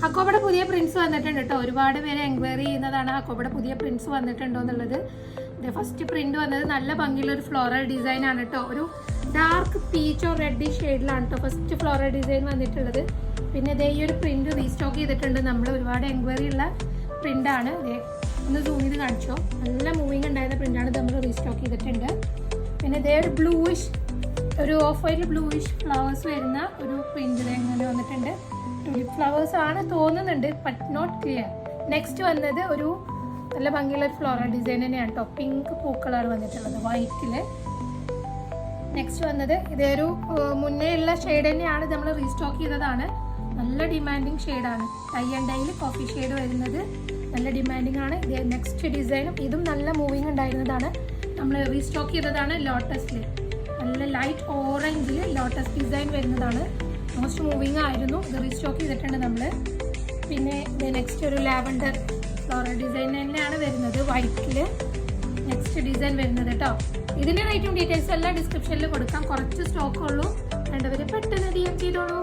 ഹക്കോബയുടെ പുതിയ പ്രിന്റ്സ് വന്നിട്ടുണ്ട് കേട്ടോ. ഒരുപാട് പേര് എൻക്വയറി ചെയ്യുന്നതാണ് ഹക്കോബയുടെ പുതിയ പ്രിന്റ്സ് വന്നിട്ടുണ്ടോ എന്നുള്ളത്. ഫസ്റ്റ് പ്രിന്റ് വന്നത് നല്ല ഭംഗിയുള്ള ഒരു ഫ്ലോറൽ ഡിസൈൻ ആണ് കേട്ടോ. ഒരു ഡാർക്ക് പീച്ചോ റെഡ് ഷെയ്ഡിലാണ് കേട്ടോ ഫസ്റ്റ് ഫ്ലോറൽ ഡിസൈൻ വന്നിട്ടുള്ളത്. പിന്നെ ഇതേ ഈ ഒരു പ്രിന്റ് റീസ്റ്റോക്ക് ചെയ്തിട്ടുണ്ട് നമ്മൾ. ഒരുപാട് എൻക്വയറി ഉള്ള പ്രിന്റാണ്. ഒന്ന് സൂം ചെയ്ത് കാണിച്ചോ. നല്ല മൂവിങ് ഉണ്ടായിരുന്ന പ്രിന്റാണ് നമ്മൾ റീസ്റ്റോക്ക് ചെയ്തിട്ടുണ്ട്. പിന്നെ ഇതേ ഒരു ബ്ലൂയിഷ്, ഒരു ഓഫ് വൈറ്റ് ബ്ലൂയിഷ് ഫ്ലവേഴ്സ് വരുന്ന ഒരു പ്രിന്റ് എങ്ങനെ വന്നിട്ടുണ്ട്. ട്യൂലിപ്പ് ഫ്ലവേഴ്സ് ആണ് തോന്നുന്നുണ്ട്, ബട്ട് നോട്ട് ക്ലിയർ. നെക്സ്റ്റ് വന്നത് ഒരു നല്ല ഭംഗിയുള്ള ഒരു ഫ്ലോറൽ ഡിസൈൻ തന്നെയാണ് കേട്ടോ. പിങ്ക് പൂക്കളാണ് വന്നിട്ടുള്ളത് വൈറ്റില്. നെക്സ്റ്റ് വന്നത് ഇതൊരു മുന്നേ ഉള്ള ഷെയ്ഡ് തന്നെയാണ്, നമ്മൾ റീസ്റ്റോക്ക് ചെയ്തതാണ്. നല്ല ഡിമാൻഡിങ് ഷെയ്ഡാണ്. ടൈ ആൻഡ് ഡൈയിൽ കോഫി ഷെയ്ഡ് വരുന്നത് നല്ല ഡിമാൻഡിങ് ആണ്. ഇത് നെക്സ്റ്റ് ഡിസൈനും ഇതും നല്ല മൂവിങ് ഉണ്ടായിരുന്നതാണ്, നമ്മൾ റീസ്റ്റോക്ക് ചെയ്തതാണ്. ലോട്ടസിൽ നല്ല ലൈറ്റ് ഓറഞ്ചിൽ ലോട്ടസ് ഡിസൈൻ വരുന്നതാണ്. മോസ്റ്റ് മൂവിങ് ആയിരുന്നു. ഇത് റീസ്റ്റോക്ക് ചെയ്തിട്ടുണ്ട് നമ്മൾ. പിന്നെ ഇത് നെക്സ്റ്റ് ഒരു ലാവൻഡർ ഫ്ലോറൽ ഡിസൈൻ തന്നെയാണ് വരുന്നത് വൈറ്റിൽ. നെക്സ്റ്റ് ഡിസൈൻ വരുന്നത് കേട്ടോ. ഇതിൻ്റെ റേറ്റും ഡീറ്റെയിൽസ് എല്ലാം ഡിസ്ക്രിപ്ഷനിൽ കൊടുക്കാം. കുറച്ച് സ്റ്റോക്ക് ഉള്ളൂ, വേണ്ടവർ പെട്ടെന്ന് DM ചെയ്തോളൂ.